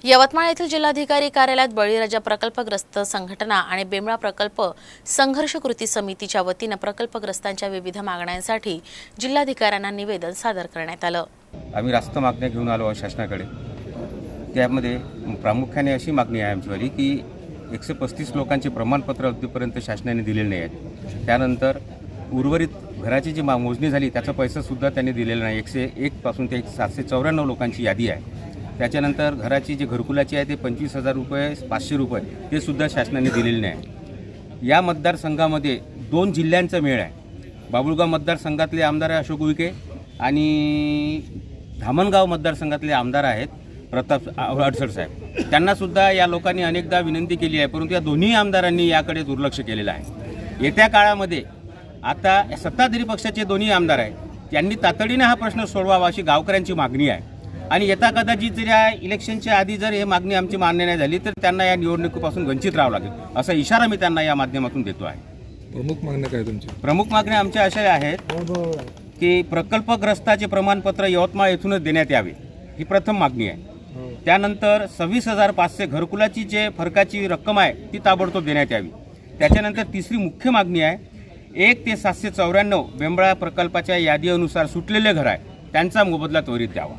यवतमाळ येथील जिल्हाधिकारी कार्यालयात बळीराजा प्रकल्पग्रस्त संघटना आणि बेमळा प्रकल्प संघर्ष कृती समितीच्या वतीने प्रकल्पग्रस्तांच्या विविध मागण्यांसाठी जिल्हाधिकाऱ्यांना निवेदन सादर करण्यात आलं। आम्ही रास्त मागण्या घेऊन आलो शासनाकडे। त्यामध्ये प्रामुख्याने अशी मागणी आहे आमचीवाली की 135 लोकांचे प्रमाणपत्र अद्यापर्यंत शासनाने दिलेले नाही आहेत। त्यानंतर उर्वरित घराची जी मोजणी झाली त्याचा पैसा सुद्धा त्यांनी दिलेला नाही। 101 पासून ते 794 लोकांची यादी आहे। त्याच्यानंतर घराची जी घरकुलाची आहे ते 25,000 रुपये 500 रुपये ते सुद्धा शासनाने दिलेले नाही। या मतदारसंघामध्ये 2 जिल्ह्यांचा मेळ आहे। बाबुळगाव मतदारसंघातले आमदार अशोक उईके आणि धामणगाव मतदारसंघातले आमदार आहेत प्रताप अडसड साहेब। त्यांना सुद्धा या लोकांनी अनेकदा विनंती केली आहे, परंतु या दोन्ही आमदारांनी याकडे दुर्लक्ष केलेलं आहे। येत्या काळामध्ये आता सत्ताधारी पक्षाचे दोन्ही आमदार आहेत, त्यांनी तातडीने हा प्रश्न सोडवावा अशी गावकऱ्यांची मागणी आहे। आणि येता कदाचित जर या इलेक्शनच्या आधी जर हे मागणी आमची मान्य नाही झाली तर त्यांना या निवडणुकीपासून वंचित राहावं लागेल असा इशारा मी त्यांना या माध्यमातून देतो आहे। प्रमुख मागण्या काय तुमची? प्रमुख मागण्या आमच्या अशा आहेत की प्रकल्पग्रस्ताचे प्रमाणपत्र यवतमाळ येथूनच देण्यात यावे, ही प्रथम मागणी आहे। त्यानंतर 26,500 घरकुलाची जे फरकाची रक्कम आहे ती ताबडतोब देण्यात यावी। त्याच्यानंतर तिसरी मुख्य मागणी आहे 1 ते 794 बेंबळा प्रकल्पाच्या यादीनुसार सुटलेले घर आहे त्यांचा मोबदला त्वरित द्यावा।